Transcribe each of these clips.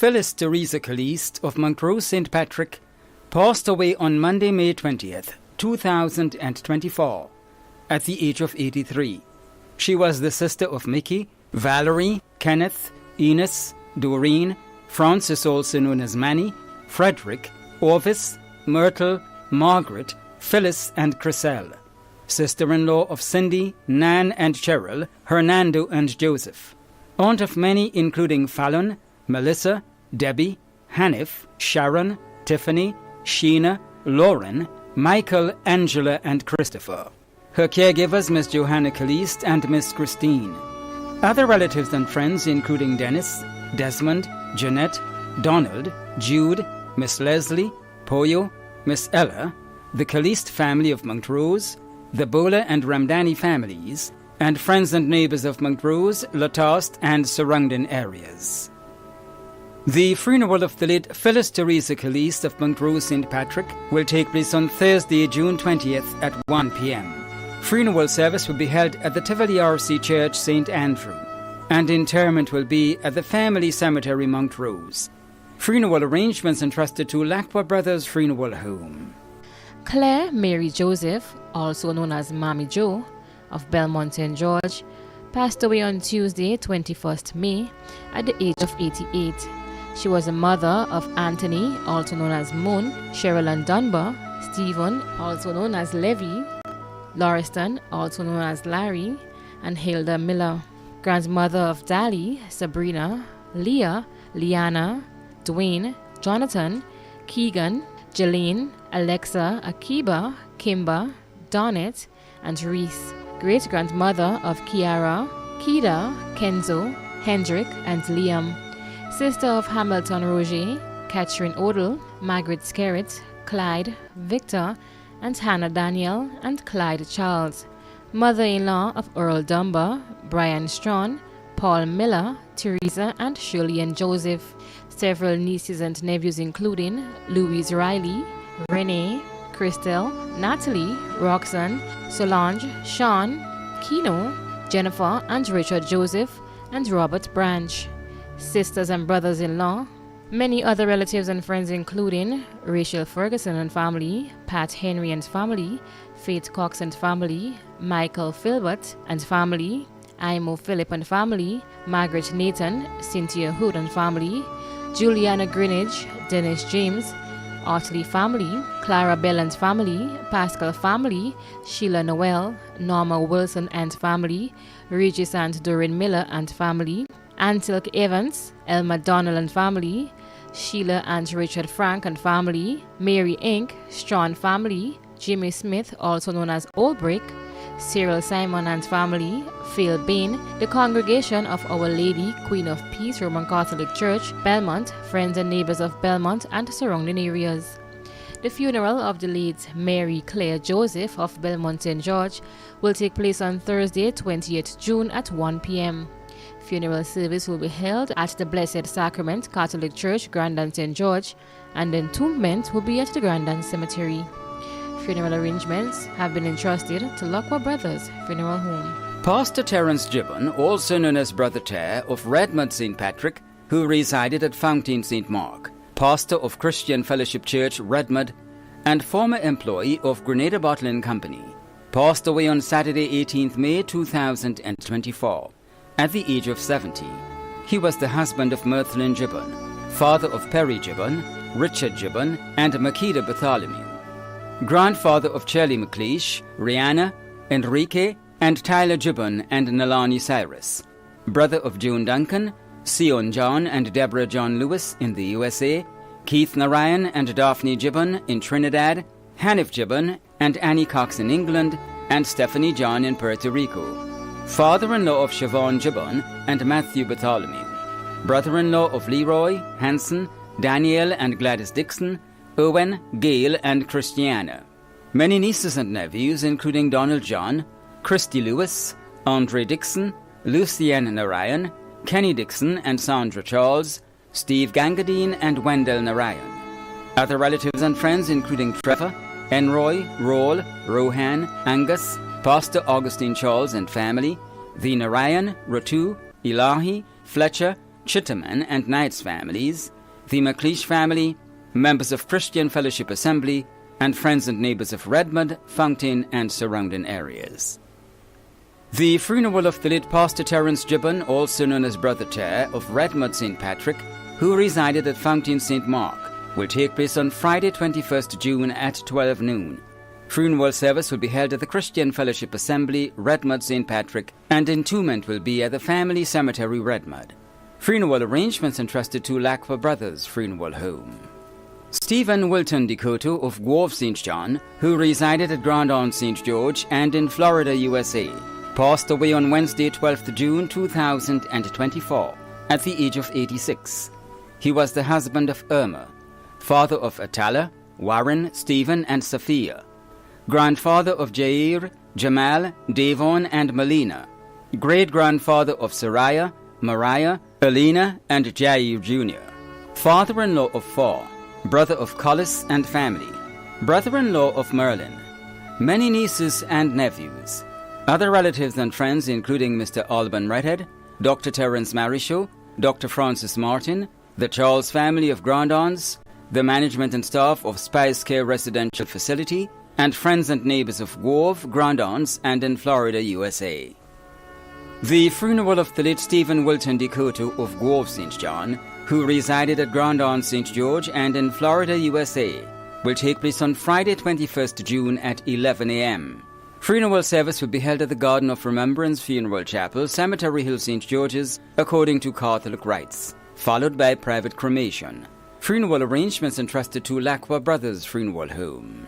Phyllis Teresa Caliste of Montrose St. Patrick passed away on Monday, May 20th, 2024, at the age of 83. She was the sister of Mickey, Valerie, Kenneth, Enos, Doreen, Francis, also known as Manny, Frederick, Orvis, Myrtle, Margaret, Phyllis, and Chriselle. Sister-in-law of Cindy, Nan, and Cheryl, Hernando, and Joseph. Aunt of many, including Fallon, Melissa, Debbie, Hanif, Sharon, Tiffany, Sheena, Lauren, Michael, Angela, and Christopher. Her caregivers, Miss Johanna Caliste and Miss Christine. Other relatives and friends, including Dennis, Desmond, Jeanette, Donald, Jude, Miss Leslie, Poyo, Miss Ella, the Caliste family of Montrose, the Bola and Ramdani families, and friends and neighbors of Montrose, Latost, and surrounding areas. The funeral of the late Phyllis Teresa Caliste of Montrose St. Patrick will take place on Thursday, June 20th at 1 p.m. Funeral service will be held at the Tivoli RC Church, St. Andrew, and interment will be at the Family Cemetery, Montrose. Funeral arrangements entrusted to Lacqua Brothers Funeral Home. Claire Mary Joseph, also known as Mammy Jo, of Belmont St. George, passed away on Tuesday, 21st May, at the age of 88. She was the mother of Anthony, also known as Moon, Cheryl and Dunbar, Stephen, also known as Levy, Lauriston, also known as Larry, and Hilda Miller. Grandmother of Dali, Sabrina, Leah, Liana, Dwayne, Jonathan, Keegan, Jelaine, Alexa, Akiba, Kimba, Donnet, and Reese. Great-grandmother of Kiara, Kida, Kenzo, Hendrik, and Liam. Sister of Hamilton Roger, Catherine Odell, Margaret Skerritt, Clyde, Victor, and Hannah Daniel, and Clyde Charles. Mother-in-law of Earl Dunbar, Brian Strawn, Paul Miller, Teresa, and Shirley and Joseph. Several nieces and nephews including Louise Riley, Renee, Christelle, Natalie, Roxanne, Solange, Sean, Kino, Jennifer and Richard Joseph, and Robert Branch. Sisters and brothers-in-law. Many other relatives and friends including Rachel Ferguson and family, Pat Henry and family, Faith Cox and family, Michael Filbert and family, Imo Phillip and family, Margaret Nathan, Cynthia Hood and family, Juliana Greenidge, Dennis James, Otley family, Clara Bell and family, Pascal family, Sheila Noel, Norma Wilson and family, Regis and Doreen Miller and family, Antilk Evans, Elma Donnell and family, Sheila and Richard Frank and family, Mary Inc., Strawn family, Jimmy Smith, also known as Old Brick, Cyril Simon and family, Phil Bain, the congregation of Our Lady, Queen of Peace Roman Catholic Church, Belmont, friends and neighbors of Belmont and surrounding areas. The funeral of the late Mary Claire Joseph of Belmont St. George will take place on Thursday, 20th June at 1 p.m. Funeral service will be held at the Blessed Sacrament Catholic Church, Grandin St. George, and entombment will be at the Grandin Cemetery. Funeral arrangements have been entrusted to Lacqua Brothers Funeral Home. Pastor Terence Gibbon, also known as Brother Ter of Redmond St. Patrick, who resided at Fountain St. Mark, pastor of Christian Fellowship Church, Redmond, and former employee of Grenada Bottling Company, passed away on Saturday, 18th May 2024, at the age of 70. He was the husband of Mirthlin Gibbon, father of Perry Gibbon, Richard Gibbon, and Makeda Bartholomew, grandfather of Shirley McLeish, Rihanna, Enrique, and Tyler Gibbon and Nalani Cyrus, brother of June Duncan, Sion John and Deborah John Lewis in the USA, Keith Narayan and Daphne Gibbon in Trinidad, Hanif Gibbon and Annie Cox in England, and Stephanie John in Puerto Rico, father-in-law of Siobhan Gibbon and Matthew Bartholomew, brother-in-law of Leroy, Hanson, Daniel and Gladys Dixon, Owen, Gail, and Christiana. Many nieces and nephews, including Donald John, Christy Lewis, Andre Dixon, Lucienne Narayan, Kenny Dixon and Sandra Charles, Steve Gangadine, and Wendell Narayan. Other relatives and friends, including Trevor, Enroy, Roll, Rohan, Angus, Pastor Augustine Charles and family, the Narayan, Ratu, Elahi, Fletcher, Chitterman and Knight's families, the McLeish family, members of Christian Fellowship Assembly, and friends and neighbours of Redmond, Fountain and surrounding areas. The funeral of the late Pastor Terence Gibbon, also known as Brother Ter, of Redmond St. Patrick, who resided at Fountain St. Mark, will take place on Friday 21st June at 12 noon. Funeral service will be held at the Christian Fellowship Assembly, Redmond St. Patrick, and entombment will be at the Family Cemetery, Redmond. Funeral arrangements entrusted to Lacqua Brothers Funeral Home. Stephen Wilton Decoto of Grove St. John, who resided at Grand Isle St. George and in Florida, USA, passed away on Wednesday, 12th June 2024, at the age of 86. He was the husband of Irma, father of Atala, Warren, Stephen, and Sophia, grandfather of Jair, Jamal, Davon, and Melina, great-grandfather of Saraya, Mariah, Elena, and Jair Jr., father-in-law of four, brother of Collis and family, brother-in-law of Merlin, many nieces and nephews, other relatives and friends including Mr. Alban Redhead, Dr. Terence Marichaud, Dr. Francis Martin, the Charles family of Grandons, the management and staff of Spice Care Residential Facility, and friends and neighbors of Grove, Grandons, and in Florida, USA. The funeral of the late Stephen Wilton Decoto of Grove St. John, who resided at Grand Isle St. George and in Florida, USA, will take place on Friday 21st June at 11 a.m. Funeral service will be held at the Garden of Remembrance Funeral Chapel, Cemetery Hill, St. George's, according to Catholic rites, followed by private cremation. Funeral arrangements entrusted to Lacqua Brothers Funeral Home.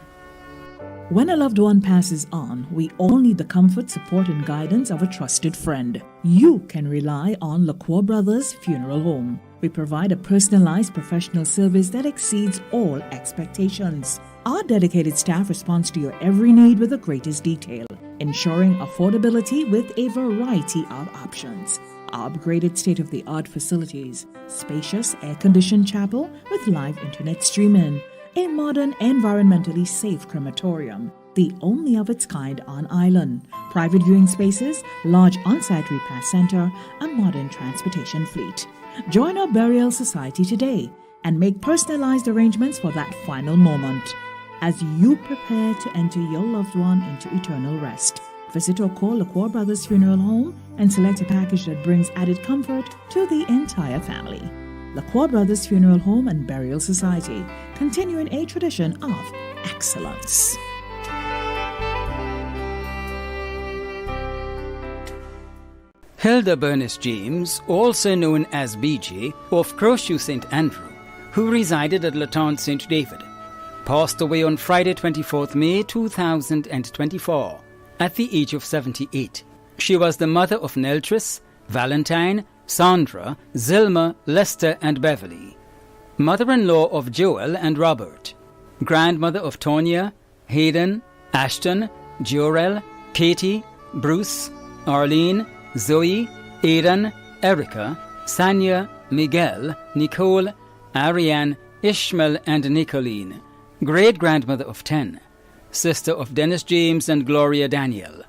When a loved one passes on, we all need the comfort, support, and guidance of a trusted friend. You can rely on Lacqua Brothers Funeral Home. We provide a personalized professional service that exceeds all expectations. Our dedicated staff responds to your every need with the greatest detail, ensuring affordability with a variety of options. Our upgraded state-of-the-art facilities, spacious air-conditioned chapel with live internet streaming, a modern, environmentally safe crematorium, the only of its kind on island, private viewing spaces, large on-site repast center, a modern transportation fleet. Join our burial society today and make personalized arrangements for that final moment. As you prepare to enter your loved one into eternal rest, visit or call Lacqua Brothers Funeral Home and select a package that brings added comfort to the entire family. Lacqua Brothers Funeral Home and Burial Society, continuing a tradition of excellence. Hilda Bernice James, also known as BJ, of Crowshoe St. Andrew, who resided at Lataunt St. David, passed away on Friday 24th May 2024 at the age of 78. She was the mother of Neltris, Valentine, Sandra, Zilma, Lester, and Beverly, mother-in-law of Joel and Robert, grandmother of Tonya, Hayden, Ashton, Jorel, Katie, Bruce, Arlene, Zoe, Aidan, Erica, Sanya, Miguel, Nicole, Ariane, Ishmael, and Nicolene, great-grandmother of 10, sister of Dennis James and Gloria Daniel,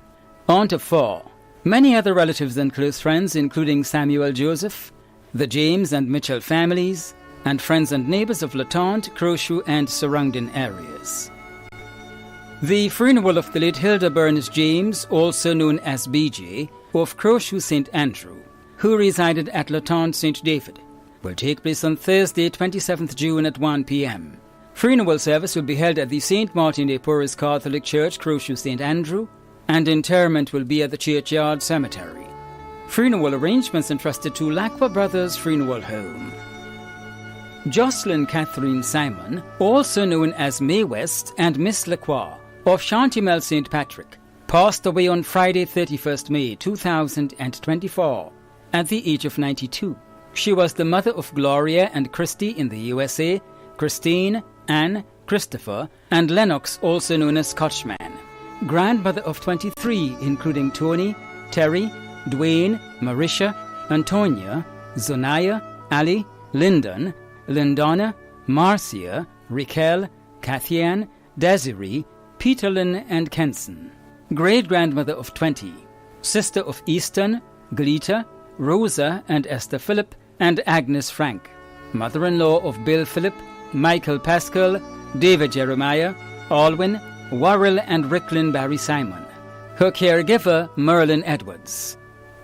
aunt of 4, many other relatives and close friends including Samuel Joseph, the James and Mitchell families, and friends and neighbors of Lataunt, Crowshoe, and surrounding areas. The funeral of the late Hilda Bernice James, also known as BJ, of Crowshoe St. Andrew, who resided at Lataunt St. David, will take place on Thursday 27th June at 1 p.m. Funeral service will be held at the St. Martin de Porres Catholic Church, Crowshoe St. Andrew, and interment will be at the Churchyard Cemetery. Funeral arrangements entrusted to Lacqua Brothers Funeral Home. Jocelyn Catherine Simon, also known as Mae West and Miss Lacqua, of Chantymel St. Patrick, passed away on Friday 31st May 2024 at the age of 92. She was the mother of Gloria and Christy in the USA, Christine, Anne, Christopher, and Lennox, also known as Scotchman, grandmother of 23, including Tony, Terry, Dwayne, Marisha, Antonia, Zonaya, Ali, Lyndon, Lindonna, Marcia, Raquel, Kathian, Desiree, Peterlyn, and Kenson, great-grandmother of 20, sister of Easton, Glita, Rosa, and Esther Phillip, and Agnes Frank, mother-in-law of Bill Phillip, Michael Pascal, David Jeremiah, Alwyn, Warrell and Ricklin Barry Simon. Her caregiver, Merlin Edwards.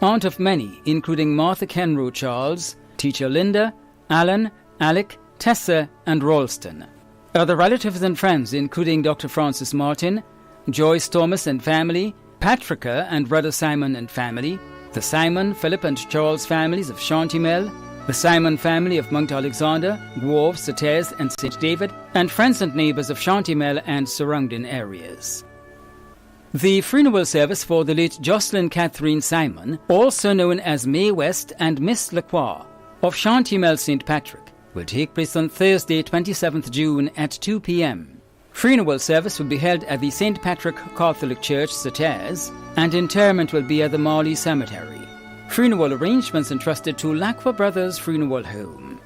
Aunt of many, including Martha Kenroe Charles, teacher Linda, Alan, Alec, Tessa, and Ralston. Other relatives and friends, including Dr. Francis Martin, Joyce Thomas and family, Patricia and Brother Simon and family, the Simon, Philip and Charles families of Shantymel, the Simon family of Mount Alexander, Guelph, Sautez and St. David, and friends and neighbours of Shantymel and surrounding areas. The funeral service for the late Jocelyn Catherine Simon, also known as Mae West and Miss Lacroix, of Shantymel St. Patrick, will take place on Thursday, 27th June at 2 p.m. Funeral service will be held at the St. Patrick Catholic Church, Sautez, and interment will be at the Marley Cemetery. Funeral arrangements entrusted to Lacroix Brothers Funeral Home.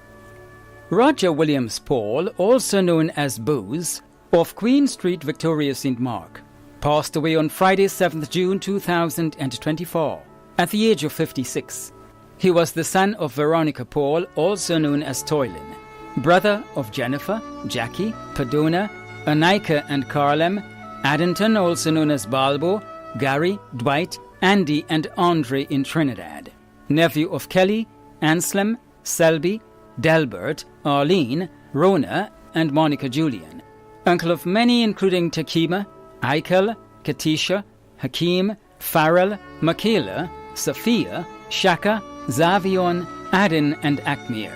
Roger Williams Paul, also known as Booze, of Queen Street, Victoria, St. Mark, passed away on Friday, 7th June 2024, at the age of 56. He was the son of Veronica Paul, also known as Toylin, brother of Jennifer, Jackie, Padona, Anika and Carlem, Addington, also known as Balbo, Gary, Dwight, Andy and Andre in Trinidad, nephew of Kelly, Anselm, Selby, Delbert, Arlene, Rona, and Monica Julian, uncle of many including Takima, Eichel, Katisha, Hakeem, Farrell, Michaela, Sophia, Shaka, Zavion, Adin and Akmir.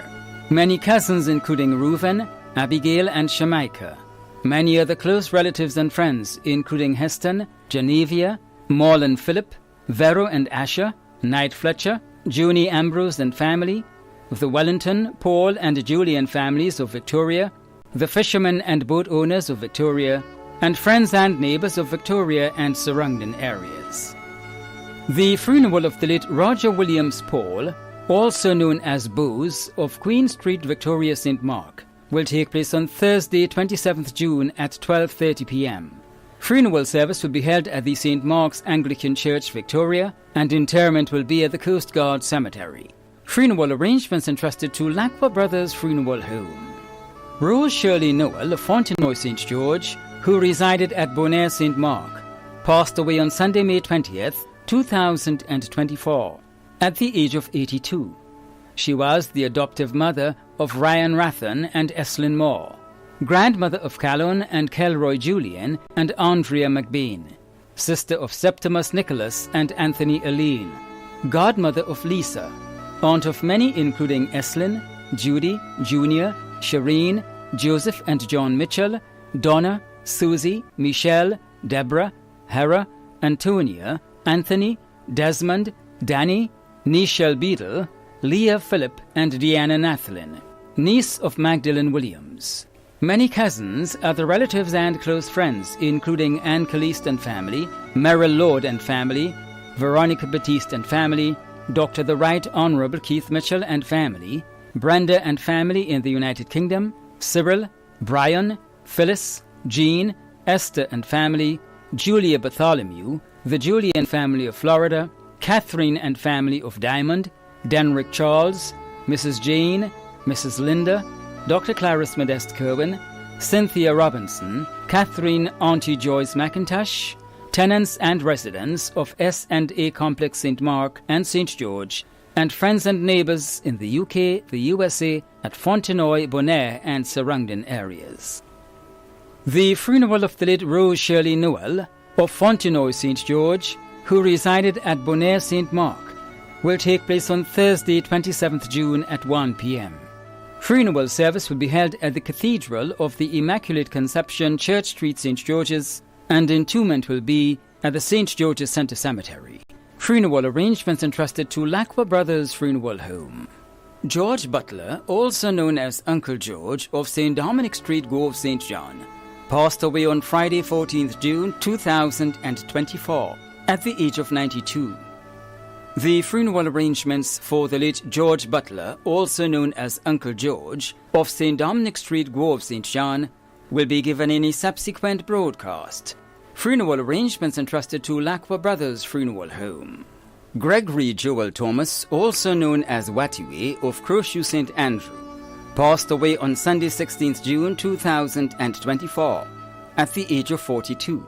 Many cousins including Reuven, Abigail and Shamaika. Many other close relatives and friends including Heston, Genevia, Marlon Phillip, Vero and Asher, Knight Fletcher, Junie Ambrose and family, the Wellington, Paul and Julian families of Victoria, the fishermen and boat owners of Victoria, and friends and neighbours of Victoria and surrounding areas. The funeral of the late Roger Williams Paul, also known as Booze, of Queen Street, Victoria, St. Mark, will take place on Thursday, 27th June at 12:30 p.m. Funeral service will be held at the St. Mark's Anglican Church, Victoria, and interment will be at the Coast Guard Cemetery. Funeral arrangements entrusted to Lacroix Brothers Funeral Home. Rose Shirley Noel of Fontenoy St. George, who resided at Bonaire St. Mark, passed away on Sunday, May 20th, 2024, at the age of 82. She was the adoptive mother of Ryan Rathan and Eslyn Moore, grandmother of Callon and Kelroy Julian and Andrea McBain, sister of Septimus Nicholas and Anthony Aline, godmother of Lisa, aunt of many including Eslyn, Judy, Junior, Shireen, Joseph and John Mitchell, Donna, Susie, Michelle, Deborah, Hera, Antonia, Anthony, Desmond, Danny, Nichelle Beadle, Leah Phillip and Deanna Nathlin, niece of Magdalene Williams. Many cousins, other relatives and close friends, including Anne Caliste and family, Merrill Lord and family, Veronica Batiste and family, Dr. the Right Honourable Keith Mitchell and family, Brenda and family in the United Kingdom, Cyril, Brian, Phyllis, Jean, Esther and family, Julia Bartholomew, the Julian family of Florida, Catherine and family of Diamond, Denrick Charles, Mrs. Jane, Mrs. Linda, Dr. Clarice Modeste Kerwin, Cynthia Robinson, Catherine Auntie Joyce McIntosh, tenants and residents of S&A Complex St. Mark and St. George, and friends and neighbours in the UK, the USA, at Fontenoy, Bonaire and surrounding areas. The funeral of the late Rose Shirley Noel of Fontenoy St. George, who resided at Bonaire St. Mark, will take place on Thursday, 27th June at 1 p.m. Funeral service will be held at the Cathedral of the Immaculate Conception, Church Street, St. George's, and entombment will be at the St. George's Centre Cemetery. Funeral arrangements entrusted to Lacroix Brothers Funeral Home. George Butler, also known as Uncle George of St. Dominic Street, Grove, St. John, passed away on Friday, 14th June 2024, at the age of 92. The funeral arrangements for the late George Butler, also known as Uncle George, of St. Dominic Street, Grove, St. John, will be given in a subsequent broadcast. Funeral arrangements entrusted to Lacroix Brothers Funeral Home. Gregory Joel Thomas, also known as Watiwe of Crochet St. Andrew, passed away on Sunday 16th June 2024 at the age of 42.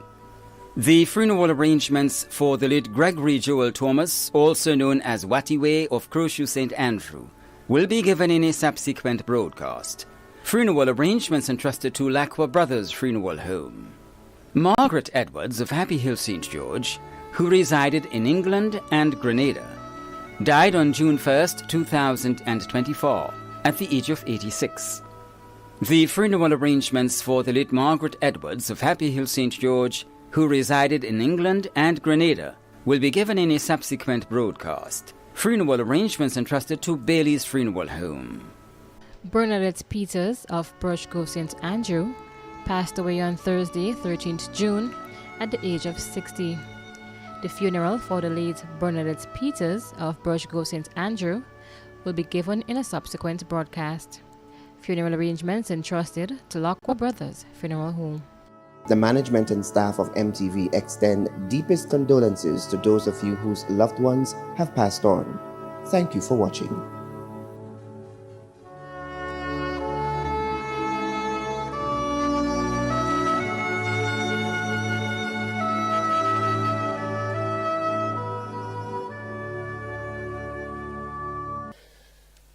The funeral arrangements for the late Gregory Joel Thomas, also known as Watiwe of Crochet St. Andrew, will be given in a subsequent broadcast. Funeral arrangements entrusted to Lacqua Brothers Funeral Home. Margaret Edwards of Happy Hill St. George, who resided in England and Grenada, died on June 1st, 2024, at the age of 86. The funeral arrangements for the late Margaret Edwards of Happy Hill St. George, who resided in England and Grenada, will be given in a subsequent broadcast. Funeral arrangements entrusted to Bailey's Funeral Home. Bernadette Peters of Birchgrove St. Andrew passed away on Thursday, 13th June, at the age of 60. The funeral for the late Bernadette Peters of Birchgrove St. Andrew will be given in a subsequent broadcast. Funeral arrangements entrusted to Lacqua Brothers Funeral Home. The management and staff of MTV extend deepest condolences to those of you whose loved ones have passed on. Thank you for watching.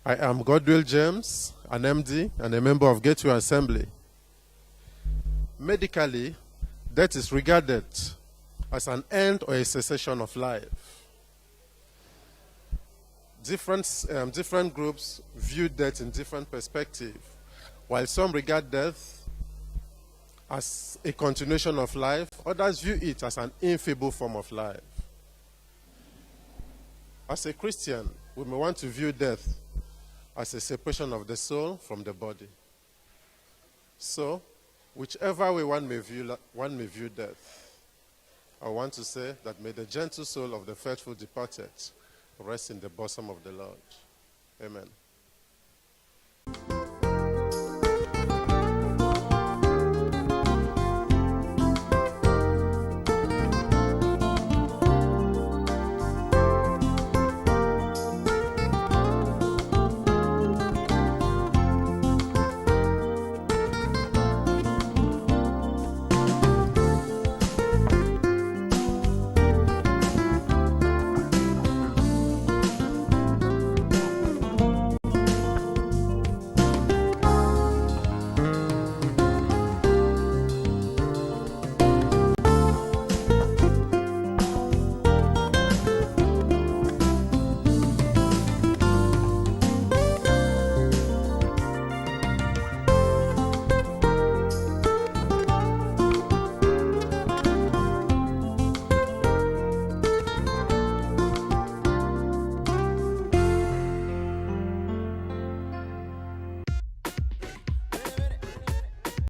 I am Godwill James, an MD and a member of Gateway Assembly. Medically, death is regarded as an end or a cessation of life. Different groups view death in different perspectives. While some regard death as a continuation of life, others view it as an infeeble form of life. As a Christian, we may want to view death as a separation of the soul from the body. So, whichever way one may view death, I want to say that may the gentle soul of the faithful departed rest in the bosom of the Lord. Amen.